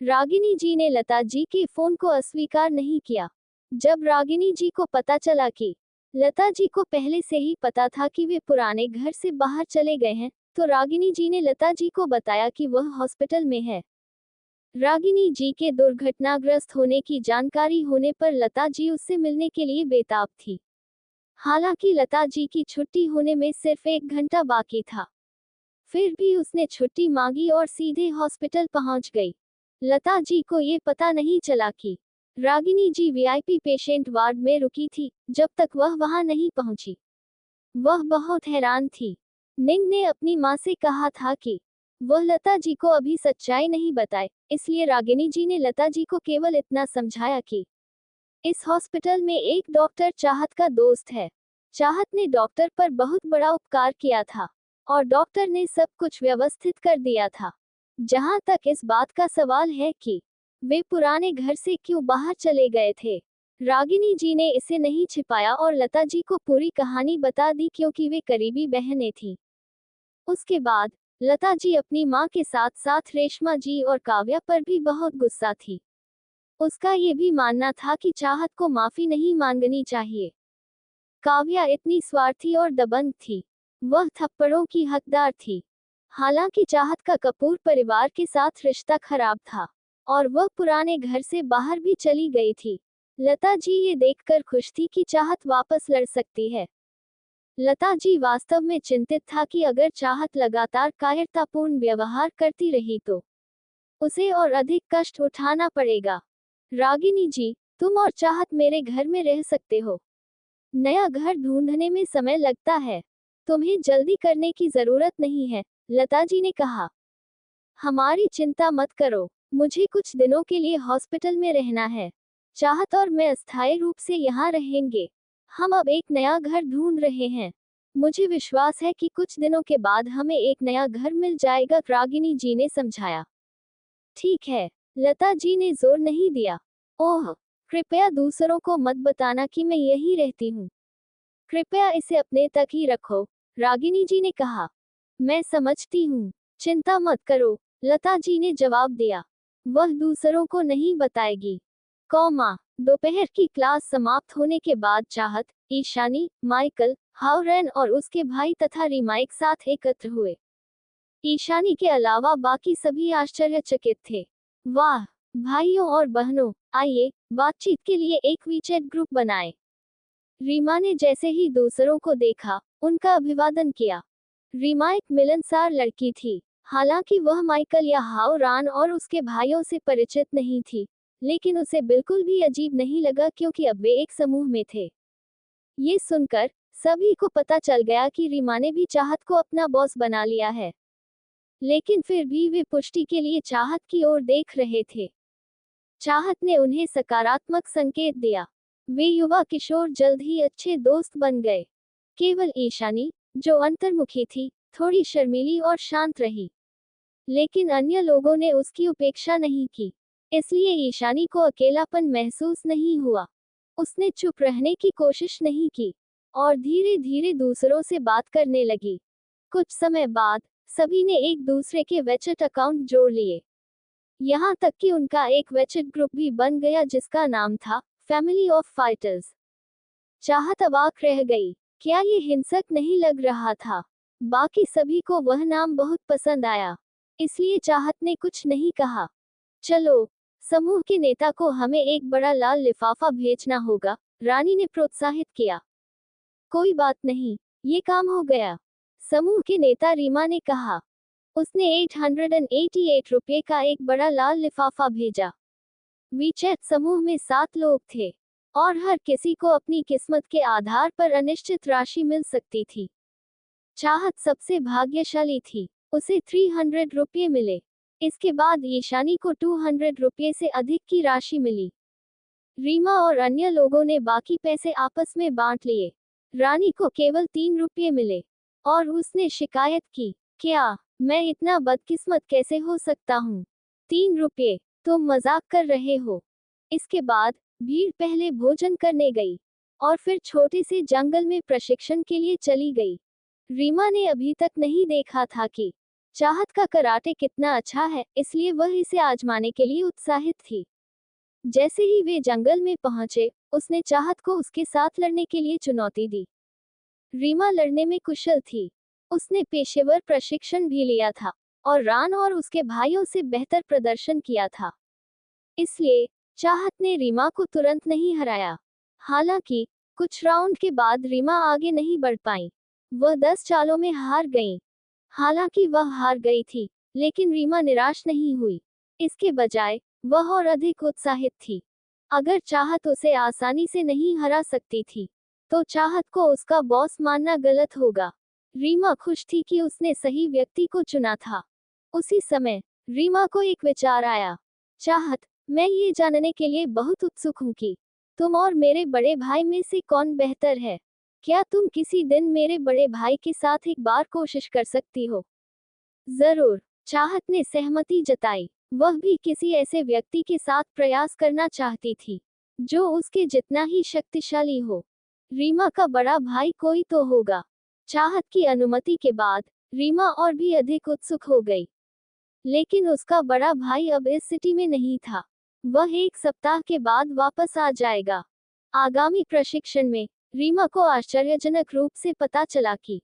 रागिनी जी ने लता जी के फोन को अस्वीकार नहीं किया। जब रागिनी जी को पता चला कि लता जी को पहले से ही पता था कि वे पुराने घर से बाहर चले गए हैं, तो रागिनी जी ने लता जी को बताया कि वह हॉस्पिटल में है। रागिनी जी के दुर्घटनाग्रस्त होने की जानकारी होने पर लता जी उससे मिलने के लिए बेताब थी। हालांकि लता जी की छुट्टी होने में सिर्फ 1 घंटा बाकी था, फिर भी उसने छुट्टी मांगी और सीधे हॉस्पिटल पहुंच गई। लता जी को ये पता नहीं चला कि रागिनी जी वीआईपी पेशेंट वार्ड में रुकी थी जब तक वह वहां नहीं पहुंची। वह बहुत हैरान थी। निंग ने अपनी मां से कहा था कि वह लता जी को अभी सच्चाई नहीं बताए, इसलिए रागिनी जी ने लता जी को केवल इतना समझाया कि इस हॉस्पिटल में एक डॉक्टर चाहत का दोस्त है। चाहत ने डॉक्टर पर बहुत बड़ा उपकार किया था और डॉक्टर ने सब कुछ व्यवस्थित कर दिया था। जहां तक इस बात का सवाल है कि वे पुराने घर से क्यों बाहर चले गए थे, रागिनी जी ने इसे नहीं छिपाया और लता जी को पूरी कहानी बता दी क्योंकि वे करीबी बहनें थीं। उसके बाद लता जी अपनी मां के साथ साथ रेशमा जी और काव्या पर भी बहुत गुस्सा थी। उसका ये भी मानना था कि चाहत को माफी नहीं मांगनी चाहिए। काव्या इतनी स्वार्थी और दबंग थी। वह थप्पड़ों की हकदार थी। हालांकि चाहत का कपूर परिवार के साथ रिश्ता खराब था और वह पुराने घर से बाहर भी चली गई थी। लता जी ये देखकर खुश थी कि चाहत वापस लड़ सकती है। लता जी वास्तव में चिंतित था कि अगर चाहत लगातार कायरतापूर्ण व्यवहार करती रही तो उसे और अधिक कष्ट उठाना पड़ेगा। रागिनी जी, तुम और चाहत मेरे घर में रह सकते हो। नया घर ढूंढने में समय लगता है। तुम्हें जल्दी करने की जरूरत नहीं है, लता जी ने कहा। हमारी चिंता मत करो, मुझे कुछ दिनों के लिए हॉस्पिटल में रहना है। चाहत और मैं अस्थायी रूप से यहाँ रहेंगे। हम अब एक नया घर ढूंढ रहे हैं। मुझे विश्वास है कि कुछ दिनों के बाद हमें एक नया घर मिल जाएगा, रागिनी जी ने समझाया। ठीक है, लता जी ने जोर नहीं दिया। ओह, कृपया दूसरों को मत बताना कि मैं यहीं रहती हूँ। कृपया इसे अपने तक ही रखो, रागिनी जी ने कहा। मैं समझती हूँ, चिंता मत करो, लता जी ने जवाब दिया। वह दूसरों को नहीं बताएगी। दोपहर की क्लास समाप्त होने के बाद चाहत, ईशानी, माइकल, हाउरेन और उसके भाई तथा रीमा एक साथ एकत्र हुए। ईशानी के अलावा बाकी सभी आश्चर्यचकित थे। वाह, भाइयों और बहनों, आइए बातचीत के लिए एक वीचैट ग्रुप बनाएं। रीमा ने जैसे ही दूसरों को देखा, उनका अभिवादन किया। रीमा एक मिलनसार लड़की थी। हालांकि वह माइकल या हाउरान और उसके भाइयों से परिचित नहीं थी, लेकिन उसे बिल्कुल भी अजीब नहीं लगा क्योंकि अब वे एक समूह में थे। ये सुनकर सभी को पता चल गया कि रीमा ने भी चाहत को अपना बॉस बना लिया है। लेकिन फिर भी वे पुष्टि के लिए चाहत की ओर देख रहे थे। चाहत ने उन्हें सकारात्मक संकेत दिया। वे युवा किशोर जल्द ही अच्छे दोस्त बन गए। केवल ईशानी, जो अंतर्मुखी थी, थोड़ी शर्मीली और शांत रही। लेकिन अन्य लोगों ने उसकी उपेक्षा नहीं की, इसलिए ईशानी को अकेलापन महसूस नहीं हुआ। उसने चुप रहने की कोशिश नहीं की और धीरे धीरे दूसरों से बात करने लगी। कुछ समय बाद सभी ने एक दूसरे के वेचेट अकाउंट जोड़ लिए। यहाँ तक कि उनका एक वेचेट ग्रुप भी बन गया जिसका नाम था फैमिली ऑफ फाइटर्स। चाहत अवाक रह गई। क्या ये हिंसक नहीं लग रहा था? बाकी सभी को वह नाम बहुत पसंद आया, इसलिए चाहत ने कुछ नहीं कहा। चलो, समूह के नेता को हमें एक बड़ा लाल लिफाफा भेजना होगा, रानी ने प्रोत्साहित किया। कोई बात नहीं, ये काम हो गया, समूह के नेता रीमा ने कहा। उसने 888 रुपये का एक बड़ा लाल लिफाफा भेजा। वीचैट समूह में 7 लोग थे और हर किसी को अपनी किस्मत के आधार पर अनिश्चित राशि मिल सकती थी। चाहत सबसे भाग्यशाली थी, उसे 300 रुपये मिले। इसके बाद ईशानी को 200 रुपये से अधिक की राशि मिली। रीमा और अन्य लोगों ने बाकी पैसे आपस में बांट लिए। रानी को केवल 3 रुपये मिले और उसने शिकायत की, क्या मैं इतना बदकिस्मत कैसे हो सकता हूँ? 3 रुपये, तुम मजाक कर रहे हो। इसके बाद भीड़ पहले भोजन करने गई और फिर छोटे से जंगल में प्रशिक्षण के लिए चली गई। रीमा ने अभी तक नहीं देखा था कि चाहत का कराटे कितना अच्छा है, इसलिए वह इसे आजमाने के लिए उत्साहित थी। जैसे ही वे जंगल में पहुंचे, उसने चाहत को उसके साथ लड़ने के लिए चुनौती दी। रीमा लड़ने में कुशल थी। उसने पेशेवर प्रशिक्षण भी लिया था और रान और उसके भाइयों से बेहतर प्रदर्शन किया था। इसलिए चाहत ने रीमा को तुरंत नहीं हराया। हालांकि कुछ राउंड के बाद रीमा आगे नहीं बढ़ पाई। वह 10 चालों में हार गई। हालांकि वह हार गई थी, लेकिन रीमा निराश नहीं हुई। इसके बजाय वह और अधिक उत्साहित थी। अगर चाहत उसे आसानी से नहीं हरा सकती थी, तो चाहत को उसका बॉस मानना गलत होगा। रीमा खुश थी कि उसने सही व्यक्ति को चुना था। उसी समय रीमा को एक विचार आया। चाहत, मैं ये जानने के लिए बहुत उत्सुक हूँ कि तुम और मेरे बड़े भाई में से कौन बेहतर है। क्या तुम किसी दिन मेरे बड़े भाई के साथ एक बार कोशिश कर सकती हो? जरूर, चाहत ने सहमति जताई। वह भी किसी ऐसे व्यक्ति के साथ प्रयास करना चाहती थी जो उसके जितना ही शक्तिशाली हो। रीमा का बड़ा भाई कोई तो होगा। चाहत की अनुमति के बाद रीमा और भी अधिक उत्सुक हो गई। लेकिन उसका बड़ा भाई अब इस सिटी में नहीं था। वह 1 सप्ताह के बाद वापस आ जाएगा। आगामी प्रशिक्षण में रीमा को आश्चर्यजनक रूप से पता चला कि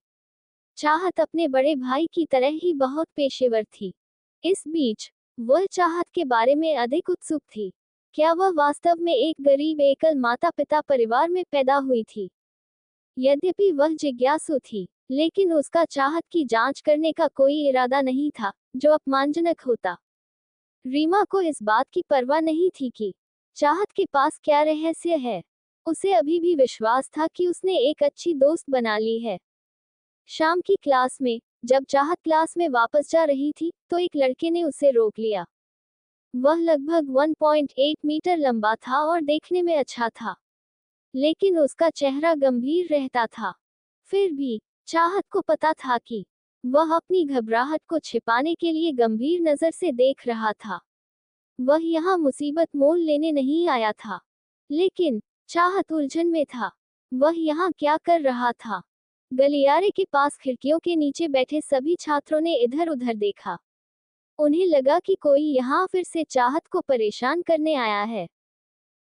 चाहत अपने बड़े भाई की तरह ही बहुत पेशेवर थी। इस बीच वह चाहत के बारे में अधिक उत्सुक थी। क्या वह वास्तव में एक गरीब एकल माता पिता परिवार में पैदा हुई थी? यद्यपि वह जिज्ञासु थी, लेकिन उसका चाहत की जांच करने का कोई इरादा नहीं था, जो अपमानजनक होता। रीमा को इस बात की परवाह नहीं थी कि चाहत के पास क्या रहस्य है। उसे अभी भी विश्वास था कि उसने एक अच्छी दोस्त बना ली है। शाम की क्लास में जब चाहत क्लास में वापस जा रही थी, तो एक लड़के ने उसे रोक लिया। वह लगभग 1.8 मीटर लंबा था और देखने में अच्छा था। लेकिन उसका चेहरा गंभीर रहता था। फिर भी चाहत को पता था कि वह अपनी घबराहट को छिपाने के लिए गंभीर नजर से देख रहा था। वह यहाँ मुसीबत मोल लेने नहीं आया था। लेकिन चाहत उलझन में था। वह यहाँ क्या कर रहा था? गलियारे के पास खिड़कियों के नीचे बैठे सभी छात्रों ने इधर उधर देखा। उन्हें लगा कि कोई यहाँ फिर से चाहत को परेशान करने आया है।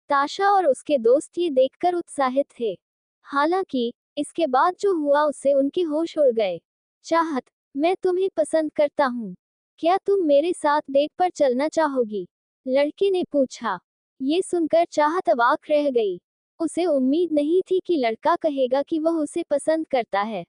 ताशा और उसके दोस्त ये देखकर उत्साहित थे। हालांकि इसके बाद जो हुआ उससे उनके होश उड़ गए। चाहत, मैं तुम्हें पसंद करता हूँ। क्या तुम मेरे साथ डेट पर चलना चाहोगी? लड़के ने पूछा। ये सुनकर चाहत अवाक रह गई। उसे उम्मीद नहीं थी कि लड़का कहेगा कि वह उसे पसंद करता है।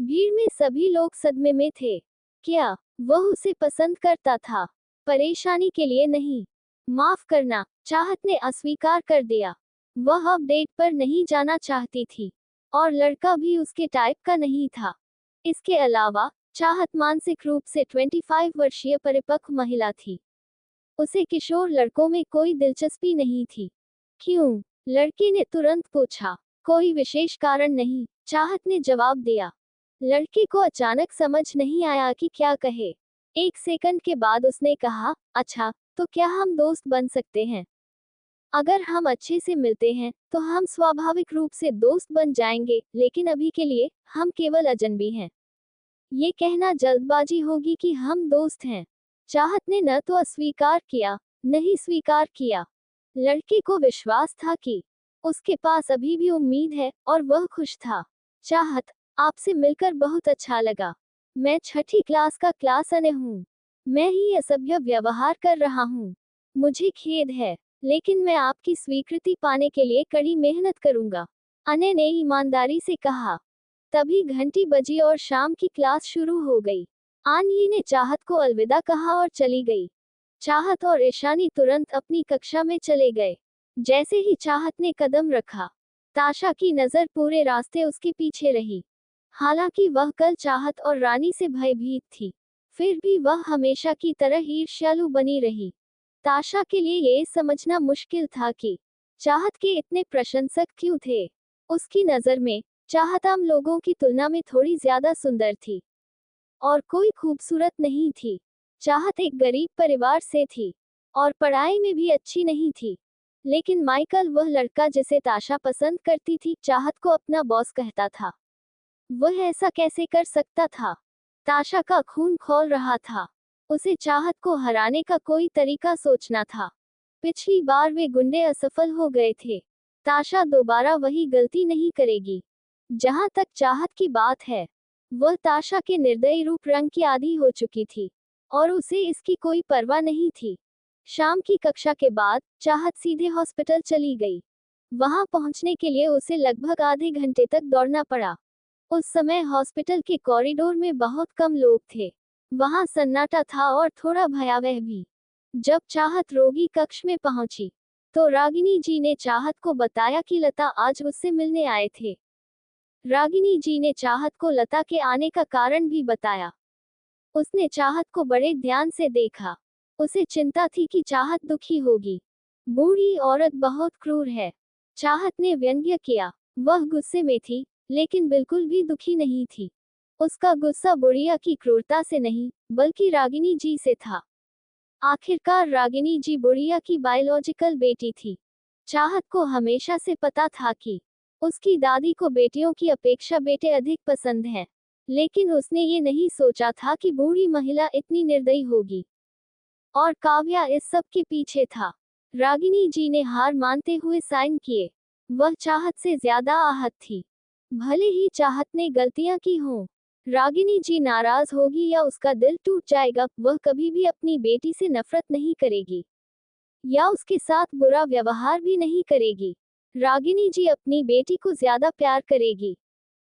भीड़ में सभी लोग सदमे में थे। क्या वह उसे पसंद करता था? परेशानी के लिए नहीं। माफ करना, चाहत ने अस्वीकार कर दिया। वह अब डेट पर नहीं जाना चाहती थी। और लड़का भी उसके टाइप का नहीं था। इसके अलावा चाहत मानसिक रूप से 25 वर्षीय परिपक्व महिला थी। उसे किशोर लड़कों में कोई दिलचस्पी नहीं थी। क्यों? लड़की ने तुरंत पूछा। कोई विशेष कारण नहीं, चाहत ने जवाब दिया। लड़के को अचानक समझ नहीं आया कि क्या कहे। एक सेकंड के बाद उसने कहा, अच्छा, तो क्या हम दोस्त बन सकते हैं? अगर हम अच्छे से मिलते हैं तो हम स्वाभाविक रूप से दोस्त बन जाएंगे, लेकिन अभी के लिए हम केवल अजनबी हैं। ये कहना जल्दबाजी होगी कि हम दोस्त हैं। चाहत ने न तो अस्वीकार किया, न ही स्वीकार किया। लड़के को विश्वास था कि उसके पास अभी भी उम्मीद है और वह खुश था। चाहत, आपसे मिलकर बहुत अच्छा लगा। मैं 6ठी क्लास का क्लास अने हूँ। मैं ही असभ्य व्यवहार कर रहा हूँ। मुझे खेद है, लेकिन मैं आपकी स्वीकृति पाने के लिए कड़ी मेहनत करूंगा, अने ने ईमानदारी से कहा। तभी घंटी बजी और शाम की क्लास शुरू हो गई। आनही ने चाहत को अलविदा कहा और चली गई। चाहत और ईशानी तुरंत अपनी कक्षा में चले गए। जैसे ही चाहत ने कदम रखा, ताशा की नजर पूरे रास्ते उसके पीछे रही। हालांकि वह कल चाहत और रानी से भयभीत थी, फिर भी वह हमेशा की तरह ईर्ष्यालु बनी रही। ताशा के लिए ये समझना मुश्किल था कि चाहत के इतने प्रशंसक क्यों थे। उसकी नजर में चाहत आम लोगों की तुलना में थोड़ी ज्यादा सुंदर थी और कोई खूबसूरत नहीं थी। चाहत एक गरीब परिवार से थी और पढ़ाई में भी अच्छी नहीं थी। लेकिन माइकल, वह लड़का जिसे ताशा पसंद करती थी, चाहत को अपना बॉस कहता था। वह ऐसा कैसे कर सकता था? ताशा का खून खौल रहा था। उसे चाहत को हराने का कोई तरीका सोचना था। पिछली बार वे गुंडे असफल हो गए थे। ताशा दोबारा वही गलती नहीं करेगी। जहां तक चाहत की बात है, वह ताशा के निर्दयी रूप रंग की आदी हो चुकी थी और उसे इसकी कोई परवाह नहीं थी। शाम की कक्षा के बाद चाहत सीधे हॉस्पिटल चली गई। वहां पहुंचने के लिए उसे लगभग आधे घंटे तक दौड़ना पड़ा। उस समय हॉस्पिटल के कॉरिडोर में बहुत कम लोग थे। वहां सन्नाटा था और थोड़ा भयावह भी। जब चाहत रोगी कक्ष में पहुंची, तो रागिनी जी ने चाहत को बताया कि लता आज उससे मिलने आए थे। रागिनी जी ने चाहत को लता के आने का कारण भी बताया। उसने चाहत को बड़े ध्यान से देखा। उसे चिंता थी कि चाहत दुखी होगी। बूढ़ी औरत बहुत क्रूर है, चाहत ने व्यंग्य किया। वह गुस्से में थी, लेकिन बिल्कुल भी दुखी नहीं थी। उसका गुस्सा बुढ़िया की क्रूरता से नहीं, बल्कि रागिनी जी से था। आखिरकार रागिनी जी बुढ़िया की बायोलॉजिकल बेटी थी। चाहत को हमेशा से पता था कि उसकी दादी को बेटियों की अपेक्षा बेटे अधिक पसंद हैं, लेकिन उसने ये नहीं सोचा था कि बूढ़ी महिला इतनी निर्दयी होगी। और काव्या इस सब के पीछे था। रागिनी जी ने हार मानते हुए साइन किए। वह चाहत से ज्यादा आहत थी। भले ही चाहत ने गलतियां की हों, रागिनी जी नाराज होगी या उसका दिल टूट जाएगा, वह कभी भी अपनी बेटी से नफरत नहीं करेगी या उसके साथ बुरा व्यवहार भी नहीं करेगी। रागिनी जी अपनी बेटी को ज्यादा प्यार करेगी।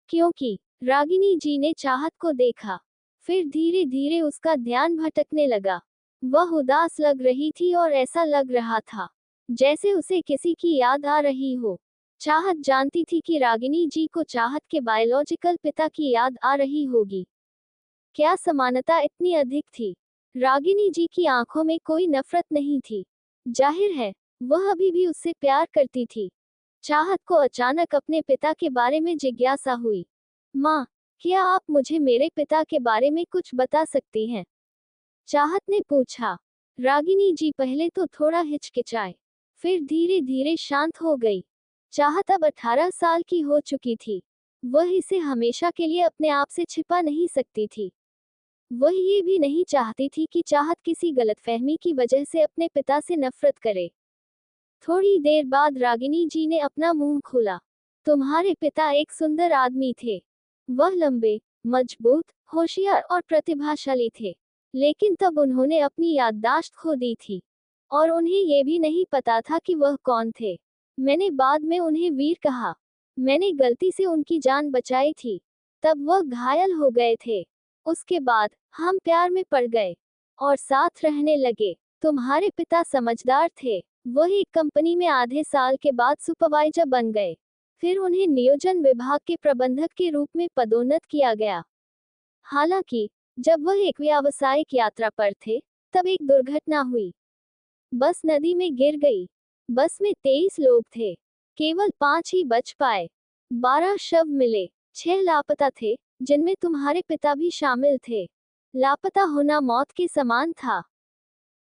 क्योंकि रागिनी जी ने चाहत को देखा, फिर धीरे धीरे उसका ध्यान भटकने लगा। वह उदास लग रही थी और ऐसा लग रहा था जैसे उसे किसी की याद आ रही हो। चाहत जानती थी कि रागिनी जी को चाहत के बायोलॉजिकल पिता की याद आ रही होगी। क्या समानता इतनी अधिक थी? रागिनी जी की आंखों में कोई नफरत नहीं थी। जाहिर है, वह अभी भी उससे प्यार करती थी। चाहत को अचानक अपने पिता के बारे में जिज्ञासा हुई। माँ, क्या आप मुझे मेरे पिता के बारे में कुछ बता सकती हैं? चाहत ने पूछा। रागिनी जी पहले तो थोड़ा हिचकिचाए, फिर धीरे धीरे शांत हो गई। चाहत अब 18 साल की हो चुकी थी। वह इसे हमेशा के लिए अपने आप से छिपा नहीं सकती थी। वह ये भी नहीं चाहती थी कि चाहत किसी गलतफहमी की वजह से अपने पिता से नफरत करे। थोड़ी देर बाद रागिनी जी ने अपना मुंह खोला। तुम्हारे पिता एक सुंदर आदमी थे। वह लंबे, मजबूत, होशियार और प्रतिभाशाली थे। लेकिन तब उन्होंने अपनी याददाश्त खो दी थी। और उन्हें ये भी नहीं पता था कि वह कौन थे। मैंने बाद में उन्हें वीर कहा। मैंने गलती से उनकी जान बचाई थी। तब वह घायल हो गए थे। उसके बाद हम प्यार में पड़ गए और साथ रहने लगे। तुम्हारे पिता समझदार थे। वह एक कंपनी में आधे साल के बाद सुपरवाइजर बन गए। फिर उन्हें नियोजन विभाग के प्रबंधक के रूप में पदोन्नत किया गया। हालांकि जब वह एक व्यावसायिक यात्रा पर थे, तब एक दुर्घटना हुई। बस नदी में गिर गई। बस में 23 लोग थे। केवल 5 ही बच पाए। 12 शव मिले। 6 लापता थे, जिनमें तुम्हारे पिता भी शामिल थे। लापता होना मौत के समान था।